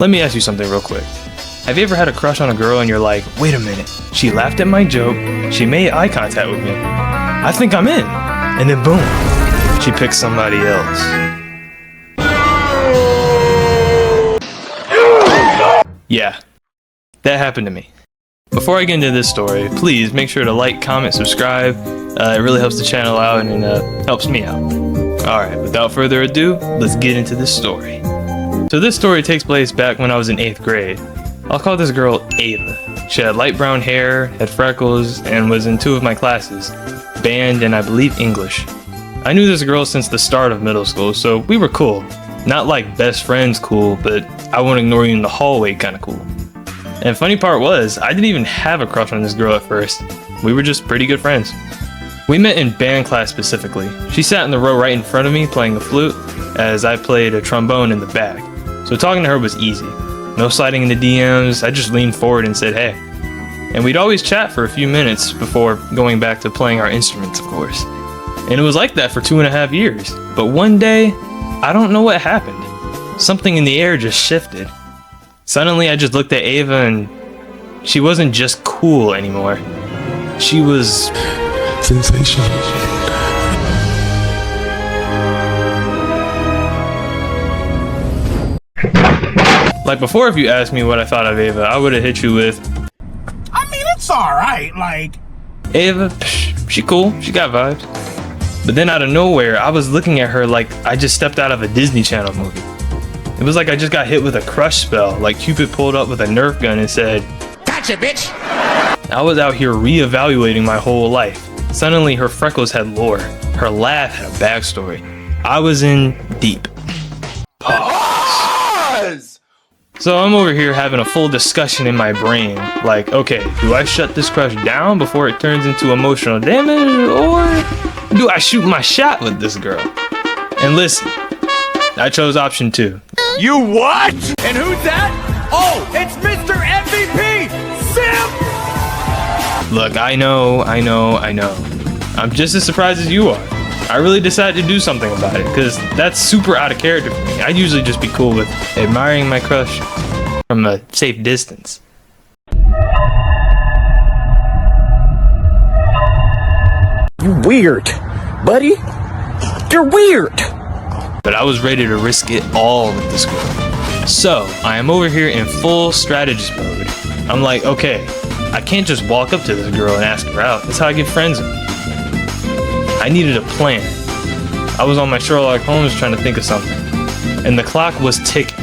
Let me ask you something real quick. Have you ever had a crush on a girl and you're like, wait a minute, she laughed at my joke, she made eye contact with me, I think I'm in, and then boom, she picks somebody else. Yeah, that happened to me. Before I get into this story, please make sure to like, comment, subscribe. It really helps the channel out and helps me out. Alright, without further ado, let's get into this story. So this story takes place back when I was in 8th grade. I'll call this girl Ava. She had light brown hair, had freckles, and was in 2 of my classes, band and I believe English. I knew this girl since the start of middle school, so we were cool. Not like best friends cool, but I won't ignore you in the hallway kinda cool. And funny part was, I didn't even have a crush on this girl at first. We were just pretty good friends. We met in band class specifically. She sat in the row right in front of me playing the flute, as I played a trombone in the back. So talking to her was easy. No sliding into DMs, I just leaned forward and said hey. And we'd always chat for a few minutes before going back to playing our instruments, of course. And it was like that for 2.5 years. But one day, I don't know what happened. Something in the air just shifted. Suddenly I just looked at Ava and she wasn't just cool anymore. She was sensational. Like before, if you asked me what I thought of Ava, I would have hit you with, I mean, it's alright, like... Ava, she cool, she got vibes. But then out of nowhere, I was looking at her like I just stepped out of a Disney Channel movie. It was like I just got hit with a crush spell, like Cupid pulled up with a Nerf gun and said, "Gotcha, bitch!" I was out here reevaluating my whole life. Suddenly, her freckles had lore. Her laugh had a backstory. I was in deep. Pause! So I'm over here having a full discussion in my brain. Like, okay, do I shut this crush down before it turns into emotional damage? Or do I shoot my shot with this girl? And listen, I chose option 2. You what? And who's that? Oh, it's Mr. MVP! Simp! Look, I know. I'm just as surprised as you are. I really decided to do something about it, because that's super out of character for me. I'd usually just be cool with admiring my crush from a safe distance. You weird, buddy. You're weird. But I was ready to risk it all with this girl. So, I am over here in full strategist mode. I'm like, okay, I can't just walk up to this girl and ask her out. That's how I get friends with her. I needed a plan. I was on my Sherlock Holmes trying to think of something. And the clock was ticking.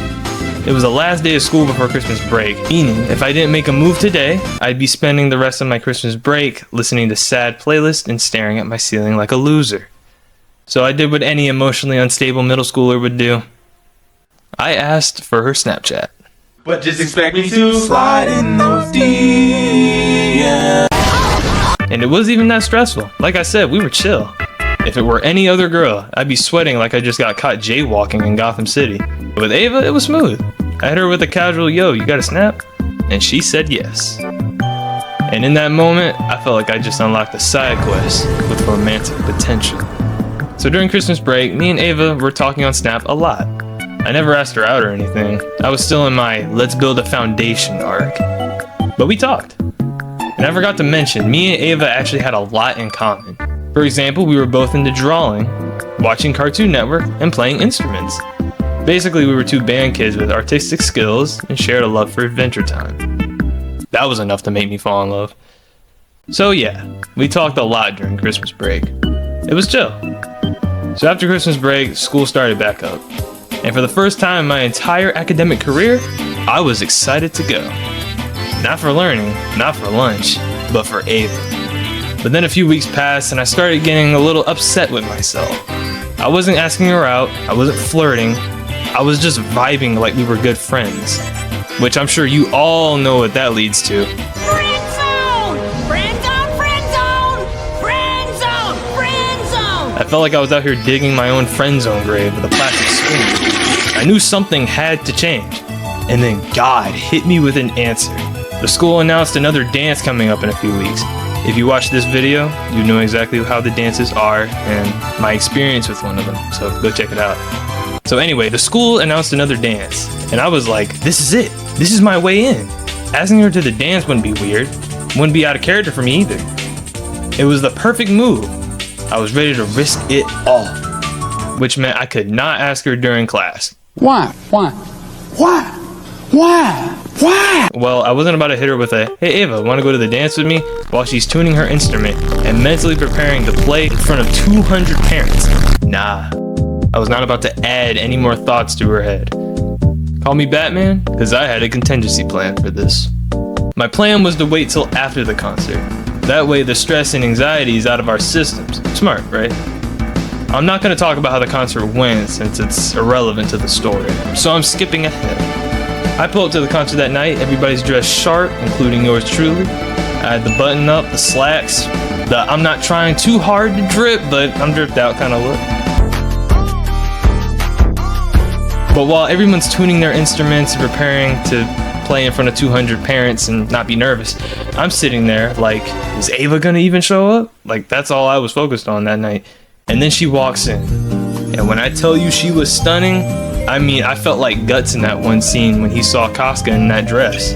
It was the last day of school before Christmas break, meaning if I didn't make a move today, I'd be spending the rest of my Christmas break listening to sad playlists and staring at my ceiling like a loser. So I did what any emotionally unstable middle schooler would do. I asked for her Snapchat. But just expect me to slide in those DMs. And it wasn't even that stressful. Like I said, we were chill. If it were any other girl, I'd be sweating like I just got caught jaywalking in Gotham City. But with Ava, it was smooth. I hit her with a casual, yo, you got a snap? And she said yes. And in that moment, I felt like I just unlocked a side quest with romantic potential. So during Christmas break, me and Ava were talking on Snap a lot. I never asked her out or anything. I was still in my let's build a foundation arc. But we talked. And I forgot to mention, me and Ava actually had a lot in common. For example, we were both into drawing, watching Cartoon Network, and playing instruments. Basically, we were 2 band kids with artistic skills and shared a love for Adventure Time. That was enough to make me fall in love. So yeah, we talked a lot during Christmas break. It was chill. So after Christmas break, school started back up. And for the first time in my entire academic career, I was excited to go. Not for learning, not for lunch, but for Ava. But then a few weeks passed and I started getting a little upset with myself. I wasn't asking her out, I wasn't flirting, I was just vibing like we were good friends. Which I'm sure you all know what that leads to. Friend zone! Friend zone! Friend zone! Friend zone! Friend zone! I felt like I was out here digging my own friend zone grave with a plastic spoon. I knew something had to change. And then God hit me with an answer. The school announced another dance coming up in a few weeks. If you watch this video, you know exactly how the dances are and my experience with one of them, so go check it out. So anyway, the school announced another dance, and I was like, this is it. This is my way in. Asking her to the dance wouldn't be weird. Wouldn't be out of character for me either. It was the perfect move. I was ready to risk it all, which meant I could not ask her during class. Why? Well, I wasn't about to hit her with a, hey Ava, wanna go to the dance with me? While she's tuning her instrument and mentally preparing to play in front of 200 parents. Nah, I was not about to add any more thoughts to her head. Call me Batman, cause I had a contingency plan for this. My plan was to wait till after the concert. That way the stress and anxiety is out of our systems. Smart, right? I'm not gonna talk about how the concert went since it's irrelevant to the story, so I'm skipping ahead. I pull up to the concert that night, everybody's dressed sharp, including yours truly. I had the button up, the slacks, the I'm not trying too hard to drip, but I'm dripped out kind of look. But while everyone's tuning their instruments and preparing to play in front of 200 parents and not be nervous, I'm sitting there like, is Ava gonna even show up? Like, that's all I was focused on that night. And then she walks in. And when I tell you she was stunning, I mean, I felt like Guts in that one scene when he saw Casca in that dress.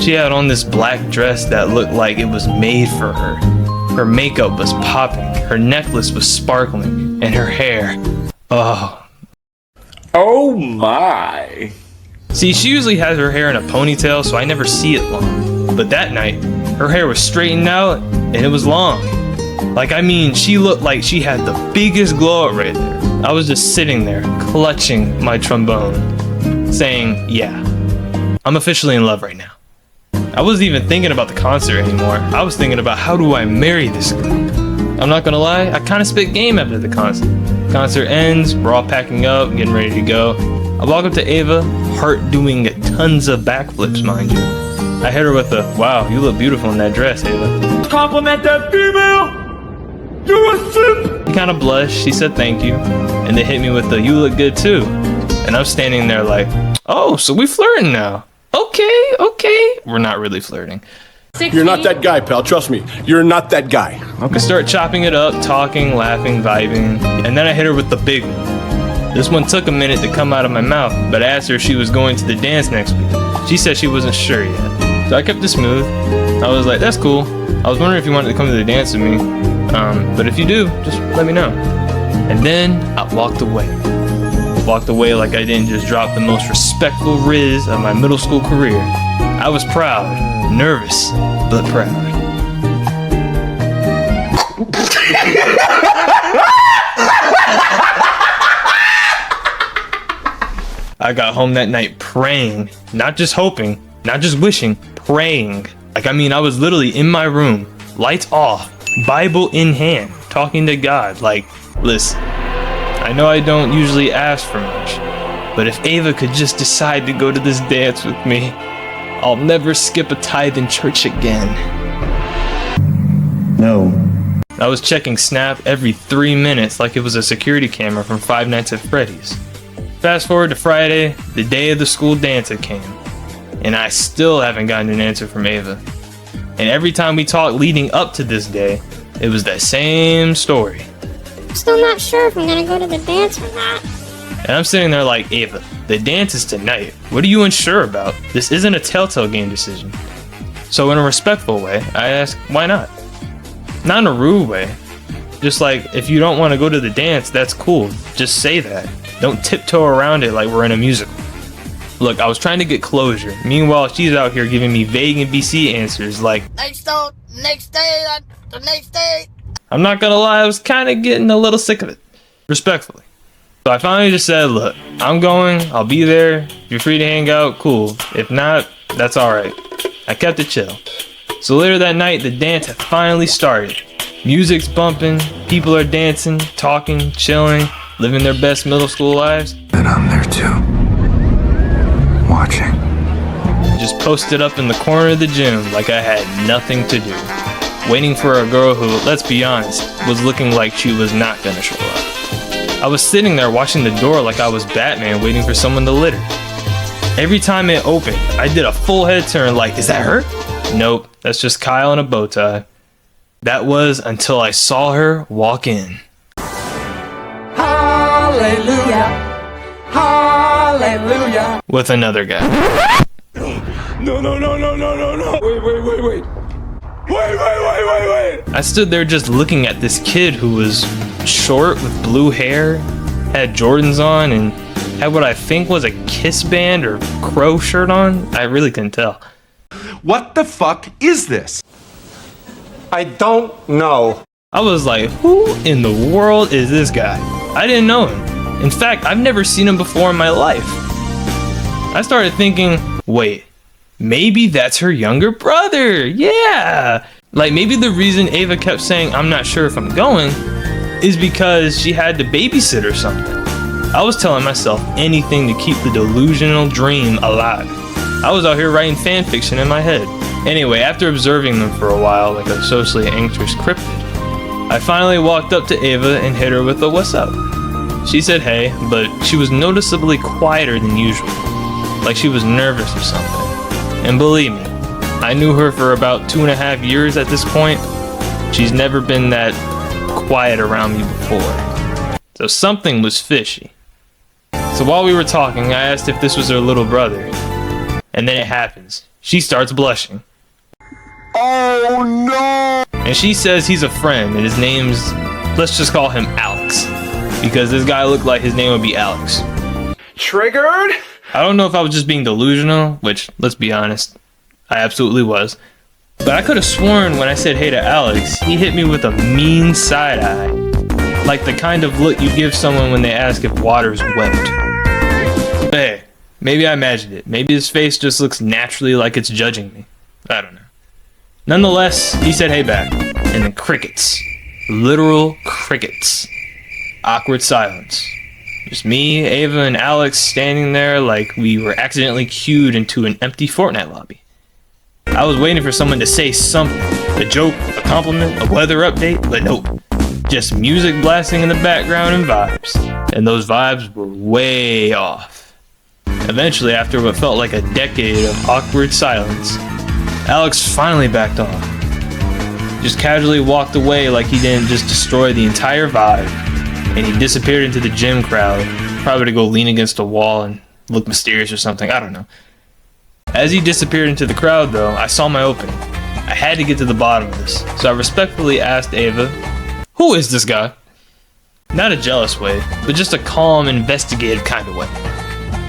She had on this black dress that looked like it was made for her. Her makeup was popping, her necklace was sparkling, and her hair, Oh my. See, she usually has her hair in a ponytail, so I never see it long. But that night, her hair was straightened out, and it was long. Like, I mean, she looked like she had the biggest glow up right there. I was just sitting there, clutching my trombone, saying, yeah, I'm officially in love right now. I wasn't even thinking about the concert anymore. I was thinking about how do I marry this girl. I'm not gonna lie, I kinda spit game after the concert. Concert ends, we're all packing up, getting ready to go. I walk up to Ava, heart doing tons of backflips, mind you. I hit her with a, wow, you look beautiful in that dress, Ava. Compliment that female! You're a simp! She kind of blushed, she said thank you, and they hit me with the, you look good too. And I'm standing there like, oh, so we flirting now. Okay. We're not really flirting. You're not that guy, pal. Trust me. You're not that guy. We start chopping it up, talking, laughing, vibing, and then I hit her with the big one. This one took a minute to come out of my mouth, but I asked her if she was going to the dance next week. She said she wasn't sure yet. So I kept it smooth. I was like, that's cool. I was wondering if you wanted to come to the dance with me. But if you do, just let me know. And then I walked away. Walked away like I didn't just drop the most respectful riz of my middle school career. I was proud, nervous, but proud. I got home that night praying, not just hoping, not just wishing, praying. Like, I mean, I was literally in my room, lights off, Bible in hand, talking to God, like, listen, I know I don't usually ask for much, but if Ava could just decide to go to this dance with me, I'll never skip a tithe in church again. No. I was checking Snap every 3 minutes like it was a security camera from Five Nights at Freddy's. Fast forward to Friday, the day of the school dance it came, and I still haven't gotten an answer from Ava. And every time we talked leading up to this day, it was that same story. I'm still not sure if I'm gonna go to the dance or not. And I'm sitting there like, Ava, the dance is tonight. What are you unsure about? This isn't a Telltale game decision. So in a respectful way, I asked, why not? Not in a rude way. Just like, if you don't want to go to the dance, that's cool. Just say that. Don't tiptoe around it like we're in a musical. Look, I was trying to get closure. Meanwhile, she's out here giving me vague NBC answers like, Next day. I'm not gonna lie, I was kind of getting a little sick of it. Respectfully. So I finally just said, look, I'm going, I'll be there. If you're free to hang out, cool. If not, that's alright. I kept it chill. So later that night, the dance had finally started. Music's bumping, people are dancing, talking, chilling, living their best middle school lives. And I'm there too. Watching. Just posted up in the corner of the gym like I had nothing to do. Waiting for a girl who, let's be honest, was looking like she was not gonna show up. I was sitting there watching the door like I was Batman waiting for someone to litter. Every time it opened, I did a full head turn like, is that her? Nope, that's just Kyle in a bow tie. That was until I saw her walk in. Hallelujah. Hallelujah. with another guy. No. Wait. Wait. I stood there just looking at this kid who was short with blue hair, had Jordans on, and had what I think was a Kiss band or Crow shirt on. I really couldn't tell. What the fuck is this? I don't know. I was like, who in the world is this guy? I didn't know him. In fact, I've never seen him before in my life. I started thinking, wait, maybe that's her younger brother. Yeah. Like maybe the reason Ava kept saying, I'm not sure if I'm going, is because she had to babysit or something. I was telling myself anything to keep the delusional dream alive. I was out here writing fan fiction in my head. Anyway, after observing them for a while like a socially anxious cryptid, I finally walked up to Ava and hit her with a what's up. She said hey, but she was noticeably quieter than usual, like she was nervous or something. And believe me, I knew her for about 2.5 years at this point. She's never been that quiet around me before. So something was fishy. So while we were talking, I asked if this was her little brother. And then it happens. She starts blushing. Oh no! And she says he's a friend and his name's, let's just call him Alex. Because this guy looked like his name would be Alex. Triggered? I don't know if I was just being delusional, which, let's be honest, I absolutely was. But I could have sworn when I said hey to Alex, he hit me with a mean side eye. Like the kind of look you give someone when they ask if water's wet. But hey, maybe I imagined it. Maybe his face just looks naturally like it's judging me. I don't know. Nonetheless, he said hey back. And then crickets. Literal crickets. Awkward silence. Just me, Ava, and Alex standing there like we were accidentally queued into an empty Fortnite lobby. I was waiting for someone to say something. A joke, a compliment, a weather update, but nope. Just music blasting in the background and vibes. And those vibes were way off. Eventually, after what felt like a decade of awkward silence, Alex finally backed off. Just casually walked away like he didn't just destroy the entire vibe. And he disappeared into the gym crowd, probably to go lean against a wall and look mysterious or something, I don't know. As he disappeared into the crowd though, I saw my opening. I had to get to the bottom of this, so I respectfully asked Ava, who is this guy? Not a jealous way, but just a calm, investigative kind of way.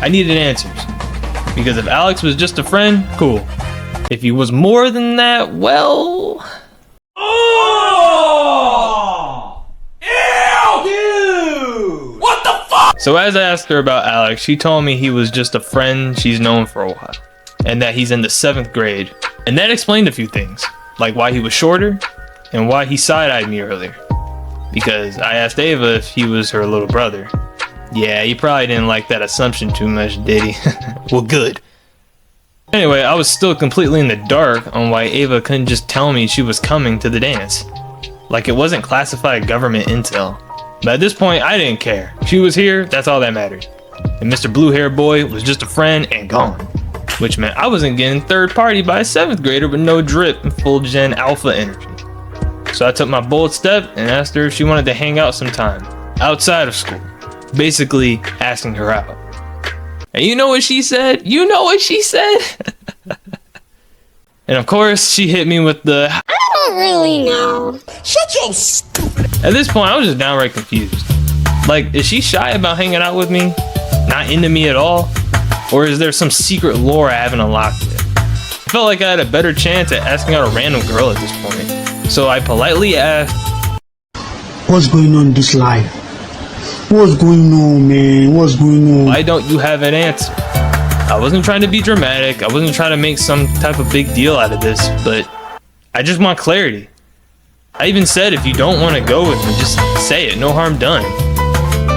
I needed answers. Because if Alex was just a friend, cool. If he was more than that, well... So as I asked her about Alex, she told me he was just a friend she's known for a while, and that he's in the 7th grade. And that explained a few things, like why he was shorter, and why he side-eyed me earlier. Because I asked Ava if he was her little brother. Yeah, he probably didn't like that assumption too much, did he? Well, good. Anyway, I was still completely in the dark on why Ava couldn't just tell me she was coming to the dance. Like it wasn't classified government intel. But at this point, I didn't care. She was here, that's all that mattered. And Mr. Blue Hair Boy was just a friend and gone. Which meant I wasn't getting third party by a 7th grader with no drip and full gen alpha energy. So I took my bold step and asked her if she wanted to hang out sometime, outside of school. Basically, asking her out. And you know what she said? You know what she said? And of course, she hit me with the, I don't really know. Shut your stupid. At this point, I was just downright confused. Like, is she shy about hanging out with me? Not into me at all? Or is there some secret lore I haven't unlocked yet? I felt like I had a better chance at asking out a random girl at this point. So I politely asked, what's going on in this life? What's going on, man? What's going on? why don't you have an answer? I wasn't trying to be dramatic. I wasn't trying to make some type of big deal out of this, but I just want clarity. I even said if you don't want to go with me, just say it, no harm done.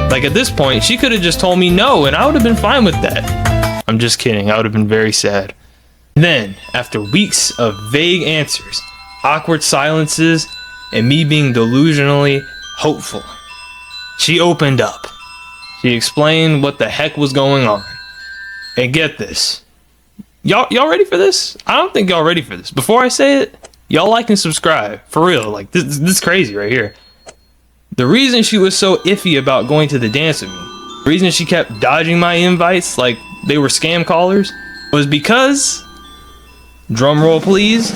Like at this point, she could have just told me no and I would have been fine with that. I'm just kidding, I would have been very sad. Then, after weeks of vague answers, awkward silences, and me being delusionally hopeful, she opened up. She explained what the heck was going on. And get this. Y'all ready for this? I don't think y'all ready for this. Before I say it, y'all like and subscribe. For real, like this is crazy right here. The reason she was so iffy about going to the dance with me The reason she kept dodging my invites like they were scam callers was because, drum roll please,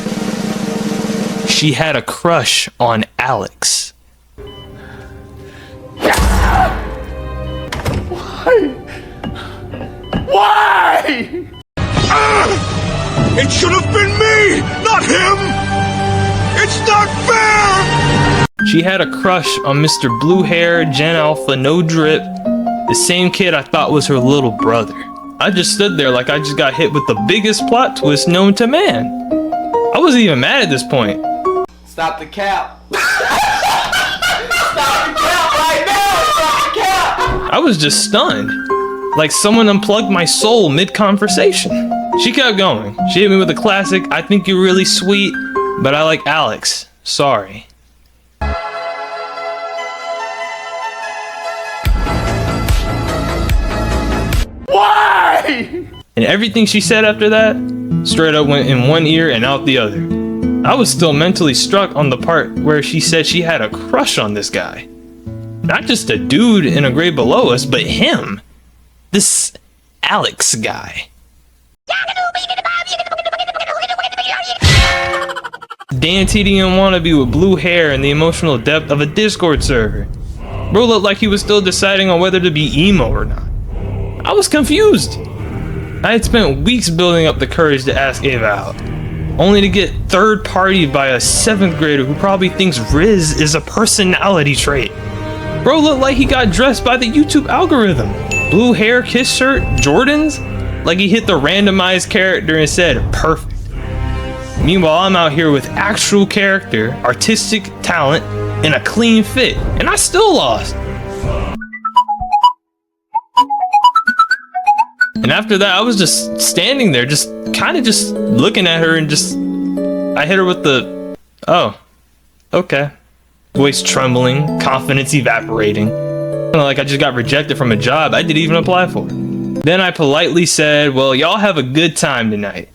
she had a crush on Alex. Why? It should have been me, not him! It's not fair! She had a crush on Mr. Blue Hair, Gen Alpha, No Drip, the same kid I thought was her little brother. I just stood there like I just got hit with the biggest plot twist known to man. I wasn't even mad at this point. Stop the cap. Stop the cap right now! Stop the cap! I was just stunned. Like someone unplugged my soul mid-conversation. She kept going. She hit me with a classic, I think you're really sweet, but I like Alex. Sorry. Why? And everything she said after that, straight up went in one ear and out the other. I was still mentally struck on the part where she said she had a crush on this guy. Not just a dude in a grade below us, but him. This Alex guy. Dantdm wannabe with blue hair and the emotional depth of a Discord server. Bro looked like he was still deciding on whether to be emo or not. I was confused. I had spent weeks building up the courage to ask Ava out, only to get third-partied by a 7th grader who probably thinks Riz is a personality trait. Bro looked like he got dressed by the YouTube algorithm. Blue hair, kiss shirt, Jordans, like he hit the randomized character and said, perfect. Meanwhile, I'm out here with actual character, artistic talent, and a clean fit, and I still lost. And after that, I was just standing there, just kind of just looking at her and I hit her with the, oh, okay. Voice trembling, confidence evaporating. Like I just got rejected from a job I didn't even apply for. Then I politely said, well, y'all have a good time tonight.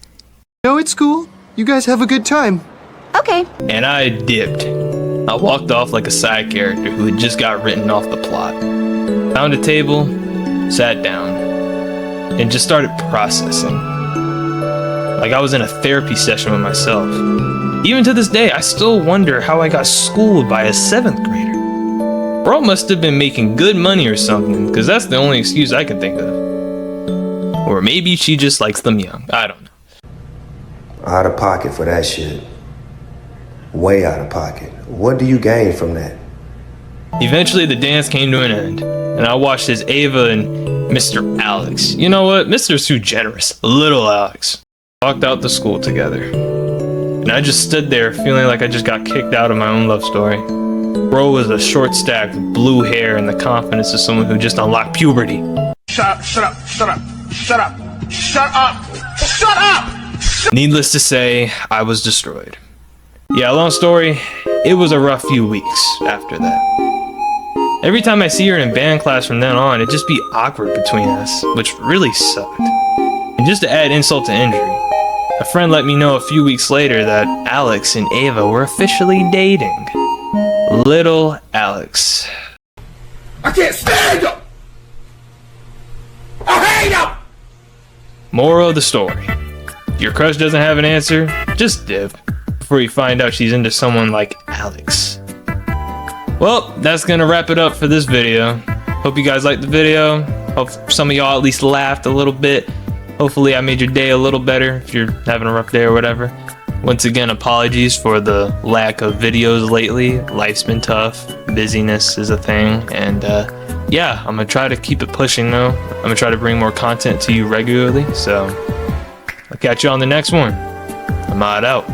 No, it's cool. You guys have a good time. Okay. And I dipped. I walked off like a side character who had just got written off the plot. Found a table, sat down, and just started processing. Like I was in a therapy session with myself. Even to this day, I still wonder how I got schooled by a 7th grader. Bro must have been making good money or something, because that's the only excuse I can think of. Or maybe she just likes them young. I don't know. Out of pocket for that shit. Way out of pocket. What do you gain from that? Eventually the dance came to an end, and I watched as Ava and Mr. Alex, you know what, Mr.'s too generous, little Alex, walked out the school together. And I just stood there feeling like I just got kicked out of my own love story. Bro was a short stack with blue hair and the confidence of someone who just unlocked puberty. Shut up, shut up, shut up, shut up, shut up, shut up! Needless to say, I was destroyed. Yeah, long story, it was a rough few weeks after that. Every time I see her in band class from then on, it'd just be awkward between us, which really sucked. And just to add insult to injury, a friend let me know a few weeks later that Alex and Ava were officially dating. Little Alex. I can't stand him! I hate him! Moral of the story. If your crush doesn't have an answer, just dip before you find out she's into someone like Alex. Well, that's gonna wrap it up for this video. Hope you guys liked the video. Hope some of y'all at least laughed a little bit. Hopefully I made your day a little better if you're having a rough day or whatever. Once again, apologies for the lack of videos lately. Life's been tough. Busyness is a thing. And yeah, I'm gonna try to keep it pushing though. I'm gonna try to bring more content to you regularly. So I'll catch you on the next one. I'm out.